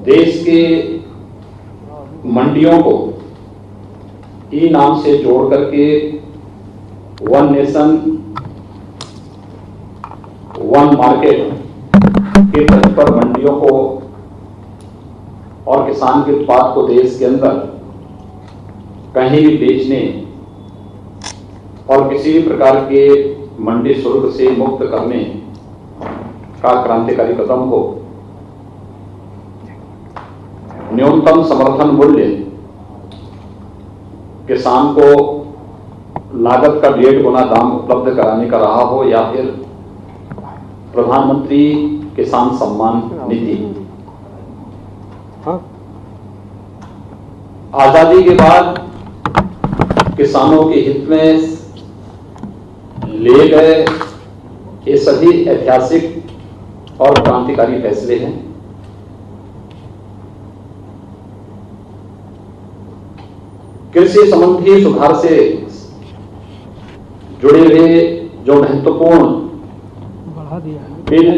देश के मंडियों को ई नाम से जोड़ करके वन नेशन वन मार्केट के तर्ज पर मंडियों को और किसान के उत्पाद को देश के अंदर कहीं भी बेचने और किसी भी प्रकार के मंडी शुल्क से मुक्त करने का क्रांतिकारी कदम हो। न्यूनतम समर्थन मूल्य किसान को लागत का 1.5 गुना दाम उपलब्ध कराने का रहा हो, या फिर प्रधानमंत्री किसान सम्मान निधि। आजादी के बाद किसानों के हित में लिए गए ये सभी ऐतिहासिक और क्रांतिकारी फैसले हैं। कृषि संबंधी सुधार से जुड़े हुए जो महत्वपूर्ण बिल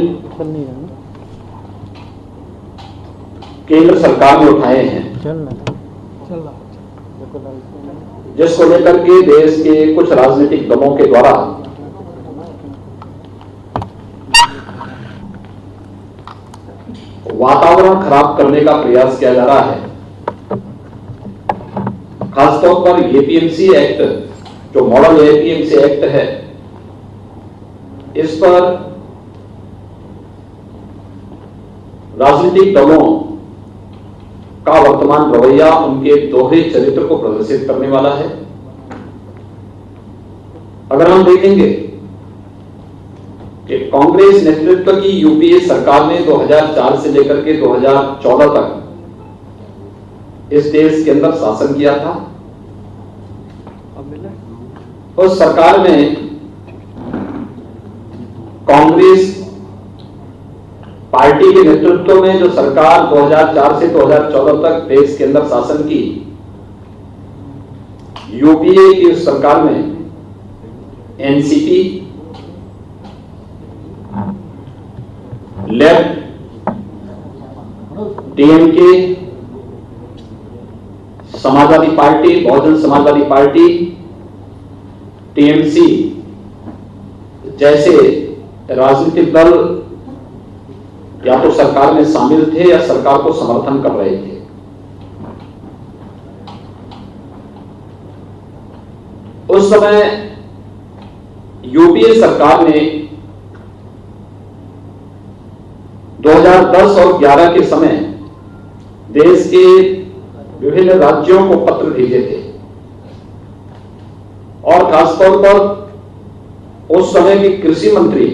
केंद्र सरकार ने उठाए हैं, जिसको लेकर के देश के कुछ राजनीतिक दलों के द्वारा वातावरण खराब करने का प्रयास किया जा रहा है। खासतौर पर एपीएमसी एक्ट, जो मॉडल एपीएमसी एक्ट है, इस पर राजनीतिक दलों का वर्तमान रवैया उनके दोहरे चरित्र को प्रदर्शित करने वाला है। अगर हम देखेंगे कि कांग्रेस नेतृत्व की यूपीए सरकार ने 2004 से लेकर के 2014 तक इस देश के अंदर शासन किया था। उस सरकार में कांग्रेस पार्टी के नेतृत्व में जो सरकार 2004 से 2014 तक देश के अंदर शासन की, यूपीए की उस सरकार में NCP, left, DMK, Samajwadi Party, Bahujan Samajwadi Party, TMC जैसे राजनीतिक दल या तो सरकार में शामिल थे या सरकार को समर्थन कर रहे थे। उस समय यूपीए सरकार ने 2010 और 11 के समय देश के विभिन्न राज्यों को पत्र भेजे थे, और खासतौर पर उस समय के कृषि मंत्री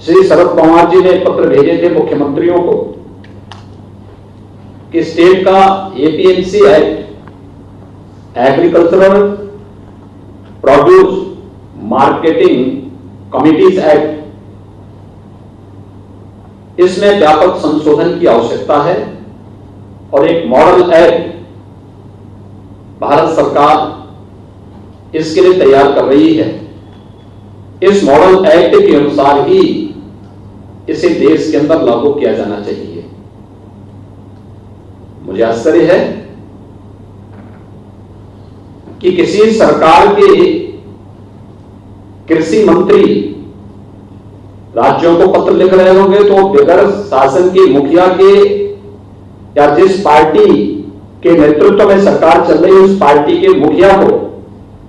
श्री शरद पवार जी ने पत्र भेजे थे मुख्यमंत्रियों को कि स्टेट का APMC act, agricultural produce marketing committees act, इसमें व्यापक संशोधन की आवश्यकता है और एक मॉडल एक्ट भारत सरकार इसके लिए तैयार कर रही है। इस मॉडल एक्ट के अनुसार ही इसे देश के अंदर लागू किया जाना चाहिए। मुझे आश्चर्य है कि किसी सरकार के कृषि मंत्री राज्यों को पत्र लिख रहे होंगे तो बगैर शासन के मुखिया के या जिस पार्टी के नेतृत्व में सरकार चल रही है उस पार्टी के मुखिया को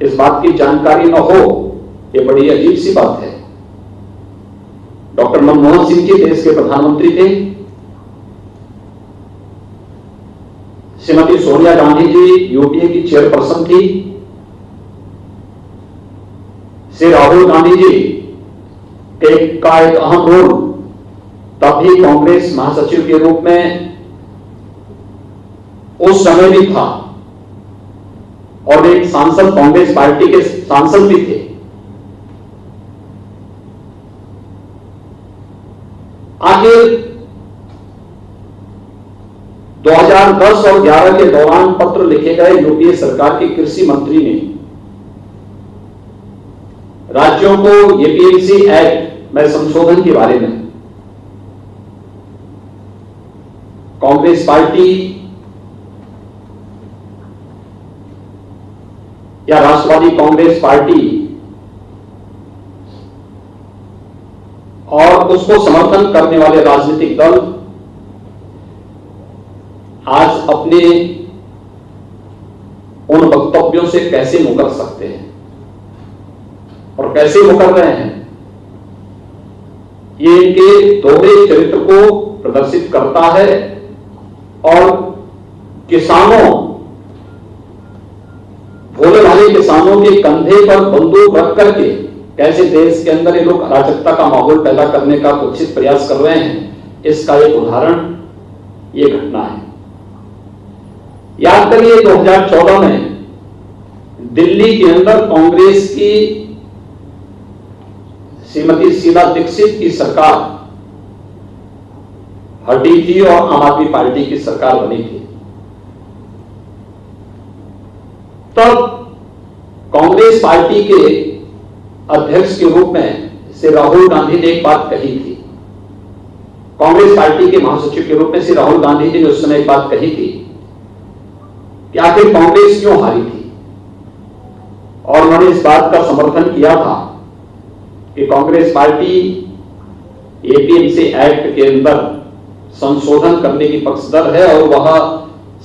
इस बात की जानकारी न हो, ये बड़ी अजीब सी बात है। डॉक्टर मनमोहन सिंह जी देश के प्रधानमंत्री थे, श्रीमती सोनिया गांधी जी यूपीए की चेयरपर्सन थी, श्री राहुल गांधी जी का एक अहम रोल तब भी कांग्रेस महासचिव के रूप में उस समय भी था, और एक सांसद कांग्रेस पार्टी के सांसद भी थे। आखिर 2010 और 11 के दौरान पत्र लिखे गए यूपीए सरकार के कृषि मंत्री ने राज्यों को एपीएमसी एक्ट में संशोधन के बारे में कांग्रेस पार्टी या राष्ट्रवादी कांग्रेस पार्टी और उसको समर्थन करने वाले राजनीतिक दल आज अपने उन वक्तव्यों से कैसे मुकर सकते हैं और कैसे मुकर रहे हैं, ये इनके दोहरे चरित्र को प्रदर्शित करता है और किसानों, भोले भाले किसानों के कंधे पर बंदूक रख करके कैसे देश के अंदर ये लोग अराजकता का माहौल पैदा करने का कुत्सित प्रयास कर रहे हैं, इसका एक उदाहरण ये घटना है। याद करिए 2014 में दिल्ली के अंदर कांग्रेस की श्रीमती शीला दीक्षित की सरकार हटी थी और आम आदमी पार्टी की सरकार बनी थी। तब कांग्रेस पार्टी के अध्यक्ष के रूप में श्री राहुल गांधी ने एक बात कही थी। कांग्रेस पार्टी के महासचिव के रूप में श्री राहुल गांधी जी ने उस समय एक बात कही थी कि आखिर कांग्रेस क्यों हारी थी, और उन्होंने इस बात का समर्थन किया था कि कांग्रेस पार्टी एपीएमसी एक्ट के अंदर संशोधन करने की पक्षधर है और वह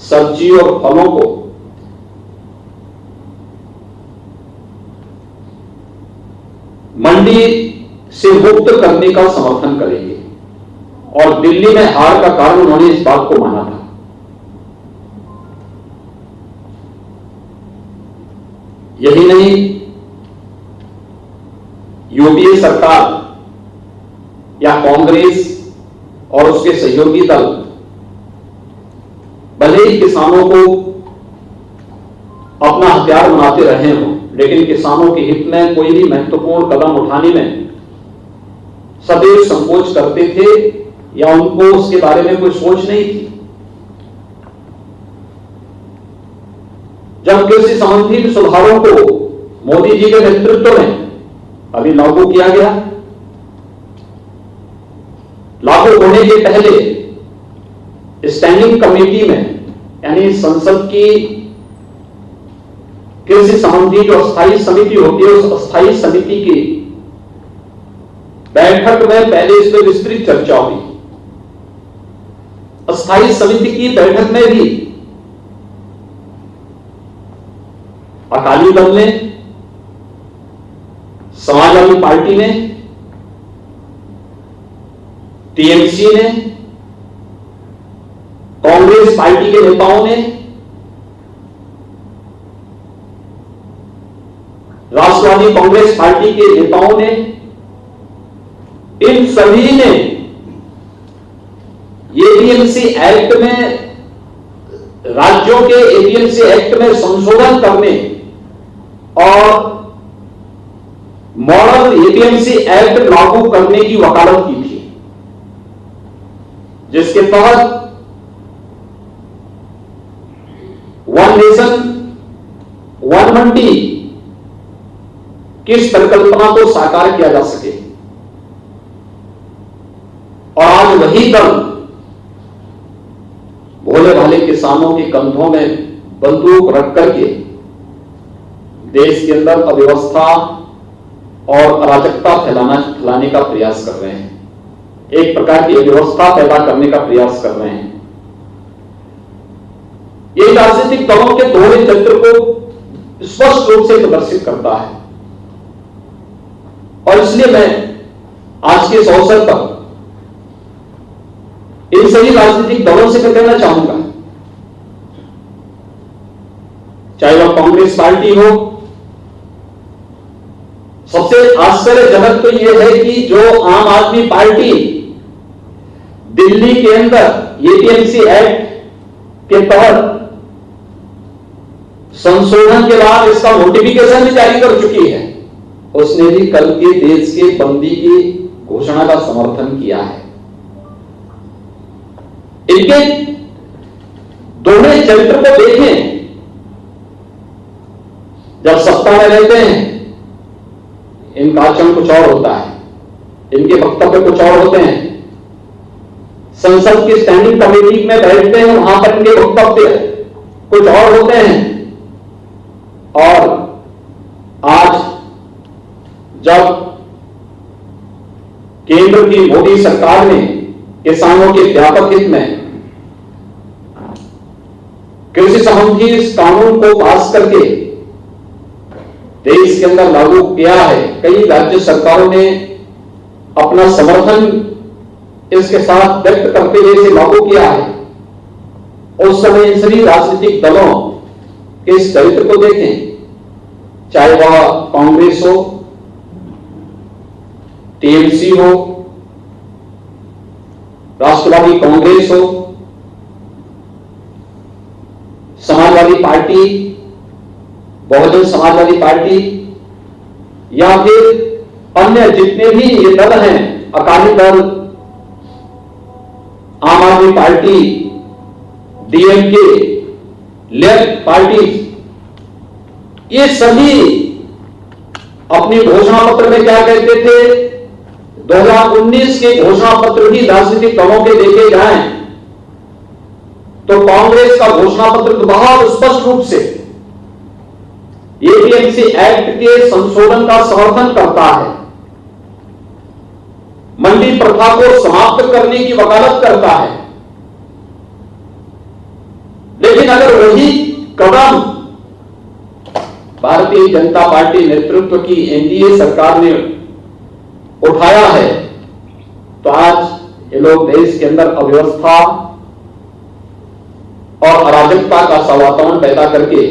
सब्जी और फलों को मंडी से मुक्त करने का समर्थन करेंगे, और दिल्ली में हार का कारण उन्होंने इस बात को माना था। यही नहीं, यूपीए सरकार या कांग्रेस और उसके सहयोगी दल भले ही किसानों को अपना हथियार बनाते रहे हों, लेकिन किसानों के हित में कोई भी महत्वपूर्ण कदम उठाने में सदैव संकोच करते थे या उनको उसके बारे में कोई सोच नहीं थी। जब कृषि संबंधी सुधारों को मोदी जी के नेतृत्व में अभी लागू किया गया, लागू होने के पहले स्टैंडिंग कमेटी में यानी संसद की कृषि संबंधी जो अस्थायी समिति होती है, उस अस्थायी समिति की बैठक में पहले इस पर विस्तृत चर्चा हुई। अस्थायी समिति की बैठक में भी अकाली दल ने, समाजवादी पार्टी ने, टीएमसी ने, कांग्रेस पार्टी के नेताओं ने, राष्ट्रवादी कांग्रेस पार्टी के नेताओं ने, इन सभी ने एपीएमसी एक्ट में, राज्यों के एपीएमसी एक्ट में संशोधन करने और मॉडल एपीएमसी एक्ट लागू करने की वकालत की थी, जिसके तहत वन नेशन वन मंडी किस परिकल्पना को साकार किया जा सके। और आज वही दल भोले भाले किसानों के कंधों में बंदूक रख करके देश के अंदर अव्यवस्था और अराजकता फैलाने का प्रयास कर रहे हैं, एक प्रकार की अव्यवस्था पैदा करने का प्रयास कर रहे हैं। ये राजनीतिक दलों के दोहरे चरित्र को स्पष्ट रूप से प्रदर्शित करता है, और इसलिए मैं आज के इस अवसर पर इन सभी राजनीतिक दलों से मैं कहना चाहूंगा, चाहे वह कांग्रेस पार्टी हो। सबसे आश्चर्यजनक तो यह है कि जो आम आदमी पार्टी दिल्ली के अंदर एपीएमसी एक्ट के तहत संशोधन के बाद इसका नोटिफिकेशन भी जारी कर चुकी है, उसने भी कल के देश के बंदी की घोषणा का समर्थन किया है। इनके दोहरे चरित्र को देखें। जब सत्ता में रहते हैं इनका आचरण कुछ और होता है, इनके वक्तव्य कुछ और होते हैं, संसद की स्टैंडिंग कमेटी में बैठते हैं, वहां पर इनके वक्तव्य कुछ और होते हैं। और आज जब केंद्र की मोदी सरकार ने किसानों के व्यापक हित में कृषि संबंधी इस कानून को पास करके देश के अंदर लागू किया है, कई राज्य सरकारों ने अपना समर्थन इसके साथ व्यक्त करते हुए इसे लागू किया है। उस समय इन सभी राजनीतिक दलों के इस चरित्र को देखें, चाहे वह कांग्रेस हो, टीएमसी हो, राष्ट्रवादी कांग्रेस हो, समाजवादी पार्टी, बहुजन समाजवादी पार्टी, या फिर अन्य जितने भी ये दल हैं, अकाली दल, आम आदमी पार्टी, डीएमके, लेफ्ट पार्टी, ये सभी अपनी घोषणा पत्र में क्या कहते थे? 2019 के घोषणा पत्र भी राजनीतिक दलों के देखे जाएं तो कांग्रेस का घोषणा पत्र तो बहुत स्पष्ट रूप से एपीएमसी एक्ट के संशोधन का समर्थन करता है, मंडी प्रथा को समाप्त करने की वकालत करता है। लेकिन अगर वही कदम भारतीय जनता पार्टी नेतृत्व की एनडीए सरकार ने उठाया है तो आज ये लोग देश के अंदर अव्यवस्था और अराजकता का सा वातावरण पैदा करके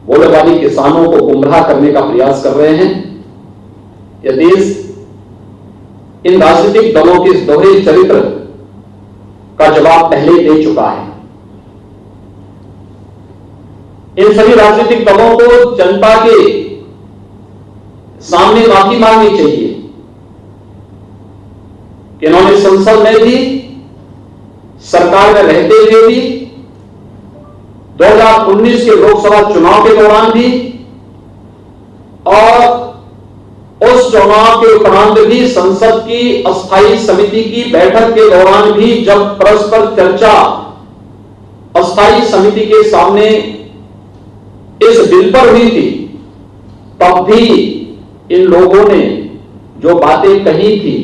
भोलेवाली किसानों को गुमराह करने का प्रयास कर रहे हैं। यह देश इन राजनीतिक दलों के इस दोहरे चरित्र का जवाब पहले ही दे चुका है। इन सभी राजनीतिक दलों को जनता के सामने माफी मांगनी चाहिए कि इन्होंने संसद में भी, सरकार में रहते हुए भी, 2019 के लोकसभा चुनाव के दौरान भी और उस चुनाव के उपरांत भी संसद की अस्थायी समिति की बैठक के दौरान भी जब परस्पर चर्चा अस्थायी समिति के सामने इस बिल पर हुई थी, तब भी इन लोगों ने जो बातें कही थी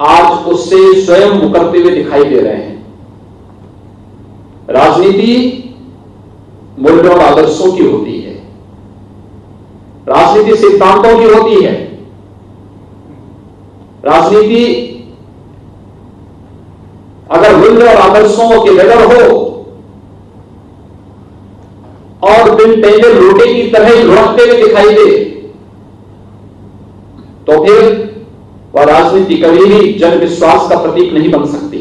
आज उससे स्वयं मुकरते हुए दिखाई दे रहे हैं। राजनीति मूल्यों और आदर्शों की होती है, राजनीति सिद्धांतों की होती है। राजनीति अगर मूल्य और आदर्शों के बगैर हो और बिन टेंडर लोटे की तरह लुढ़कते हुए दिखाई दे तो फिर वह राजनीति कभी भी जन विश्वास का प्रतीक नहीं बन सकती।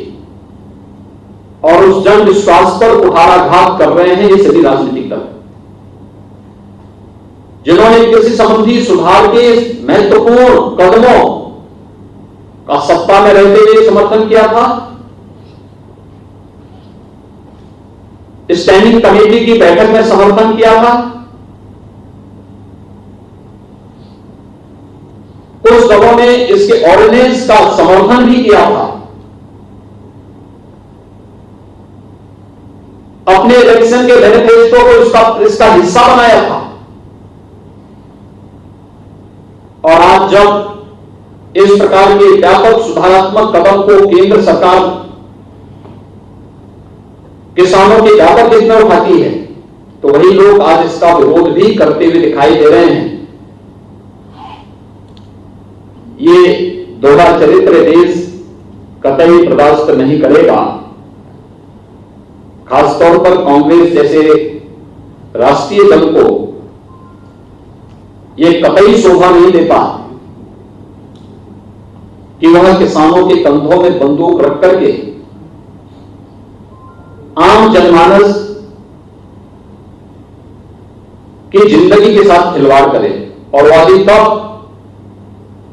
और उस जन विश्वास पर कुठाराघात कर रहे हैं ये सभी राजनीतिक दल, जिन्होंने कृषि संबंधी सुधार के महत्वपूर्ण कदमों का सत्ता में रहते हुए समर्थन किया था, स्टैंडिंग कमेटी की बैठक में समर्थन किया था, कुछ दलों ने इसके ऑर्डिनेंस का समर्थन भी किया था, अपने इलेक्शन के मैनिफेस्टो को इसका हिस्सा बनाया था। और आज जब इस प्रकार के व्यापक सुधारात्मक कदम को केंद्र सरकार किसानों के व्यापक हित में उठाती है तो वही लोग आज इसका विरोध भी करते हुए दिखाई दे रहे हैं। ये दोहरा चरित्र देश कतई बर्दाश्त नहीं करेगा। खासतौर पर कांग्रेस जैसे राष्ट्रीय दल को यह कतई शोभा नहीं देता कि वह किसानों के कंधों में बंदूक रख करके आम जनमानस की जिंदगी के साथ खिलवाड़ करे। और वह भी तब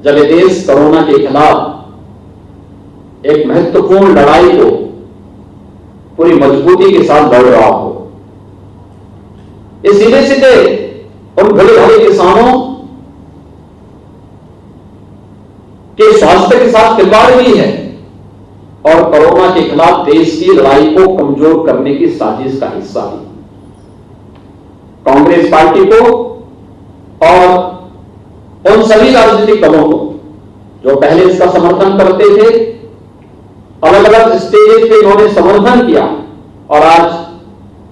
जब यह देश कोरोना के खिलाफ एक महत्वपूर्ण लड़ाई को पूरी मजबूती के साथ लड़ रहा हो। ये सीधे सीधे उन भले भले किसानों के स्वास्थ्य के साथ खिलवाड़ भी है। और कोरोना के खिलाफ देश की लड़ाई को कमजोर करने की साजिश का हिस्सा थी। कांग्रेस पार्टी को और उन सभी राजनीतिक दलों को जो पहले इसका समर्थन करते थे, अलग अलग स्टेज पे इन्होंने समर्थन किया और आज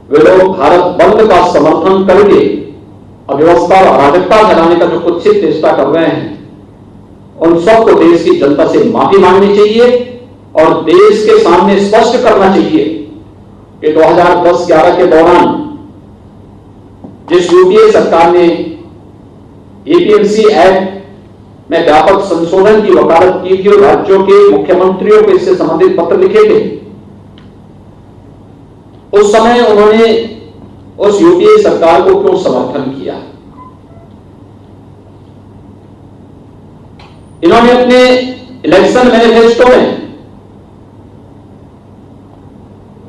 वे लोग भारत बंद का समर्थन करके अव्यवस्था और अराजकता फैलाने का जो कुत्सित चेष्टा कर रहे हैं, उन सबको देश की जनता से माफी मांगनी चाहिए और देश के सामने स्पष्ट करना चाहिए कि 2010-11 के दौरान जिस यूपीए सरकार ने एपीएमसी एक्ट में व्यापक संशोधन की वकालत की थी और राज्यों के मुख्यमंत्रियों को इससे संबंधित पत्र लिखे थे, उस समय उन्होंने उस यूपीए सरकार को क्यों समर्थन किया? इन्होंने अपने इलेक्शन मैनिफेस्टो में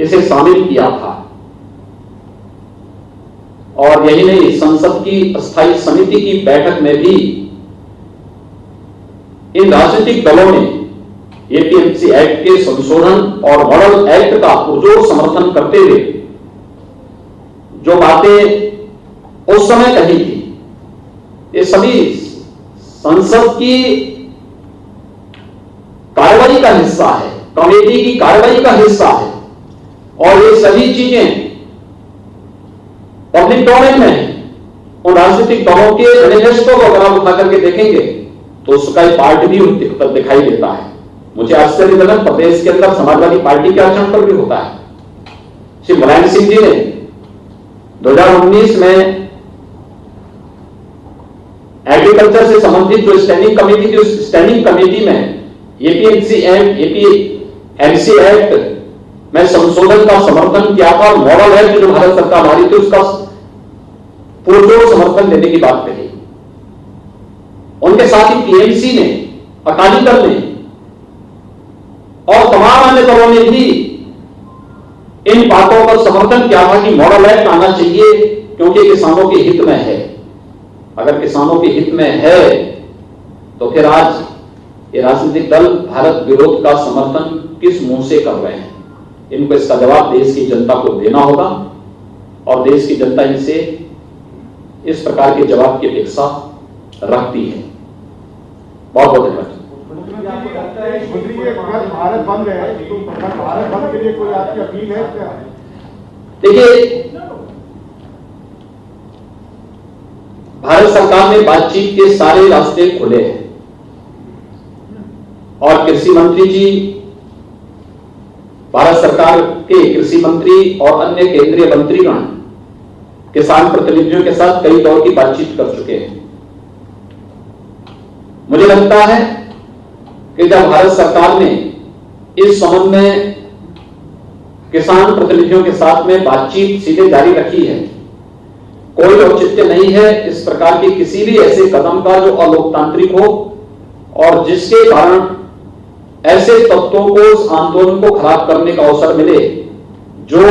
इसे शामिल किया था और यही नहीं, संसद की स्थायी समिति की बैठक में भी इन राजनीतिक दलों ने एपीएमसी एक्ट के संशोधन और मॉडल एक्ट का पुरजोर समर्थन करते हुए जो बातें उस समय कही थी, ये सभी संसद की कार्रवाई का हिस्सा है, कमेटी की कार्रवाई का हिस्सा है और ये सभी चीजें पब्लिक डोमेन में उन राजनीतिक दलों के मैनिफेस्टो को अगर आप उठा करके देखेंगे तो उसका एक पार्ट भी दिखाई देता है। मुझे आश्चर्यजनक प्रदेश के अंदर समाजवादी पार्टी के आचरण पर भी होता है। श्री मुलायम सिंह जी ने 2019 में एग्रीकल्चर से संबंधित जो स्टैंडिंग कमेटी थी, उस स्टैंडिंग कमेटी में एपीएमसी एक्ट, एपीएमसी एक्ट में संशोधन का समर्थन किया था और मॉडल एक्ट जो भारत सरकार ला रही थी उसका पुरजोर समर्थन देने की बात कही। उनके साथ ही टीएमसी ने, अकाली दल ने और तमाम अन्य दलों ने भी इन बातों पर समर्थन किया था कि मॉडल एक्ट आना चाहिए क्योंकि किसानों के हित में है। अगर किसानों के हित में है तो फिर आज ये राजनीतिक दल भारत विरोध का समर्थन किस मुंह से कर रहे हैं? इनको इसका जवाब देश की जनता को देना होगा और देश की जनता इनसे इस प्रकार के जवाब की अपेक्षा रखती है। बहुत बहुत धन्यवाद। भारत बंद है तो भारत बंद के लिए कोई आपकी अपील है क्या? देखिए, भारत सरकार में बातचीत के सारे रास्ते खुले हैं और कृषि मंत्री जी, भारत सरकार के कृषि मंत्री और अन्य केंद्रीय मंत्रीगण किसान प्रतिनिधियों के साथ कई दौर की बातचीत कर चुके हैं। मुझे लगता है कि जब भारत सरकार ने इस संबंध में किसान प्रतिनिधियों के साथ में बातचीत सीधे जारी रखी है, कोई औचित्य नहीं है इस प्रकार के किसी भी ऐसे कदम का जो अलोकतांत्रिक हो और जिसके कारण ऐसे तत्वों को उस आंदोलन को खराब करने का अवसर मिले जो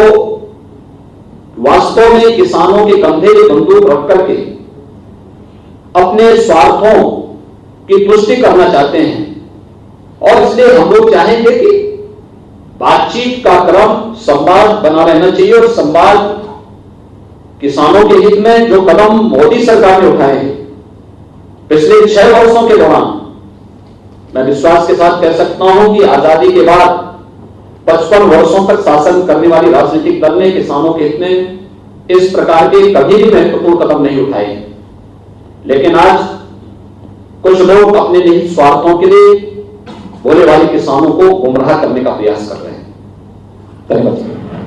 वास्तव में किसानों के कंधे में बंदूक रख करके अपने स्वार्थों की पुष्टि करना चाहते हैं। और इसलिए हम लोग चाहेंगे कि बातचीत का क्रम, संवाद बना रहना चाहिए और संवाद किसानों के हित में जो कदम मोदी सरकार ने उठाए हैं पिछले 6 वर्षों के दौरान, मैं विश्वास के साथ कह सकता हूं कि आजादी के बाद 55 वर्षों तक शासन करने वाली राजनीतिक दल ने किसानों के हित में इस प्रकार के कभी भी महत्वपूर्ण कदम नहीं उठाए। लेकिन आज कुछ लोग अपने निहित स्वार्थों के लिए भोले वाले किसानों को गुमराह करने का प्रयास कर रहे हैं। धन्यवाद।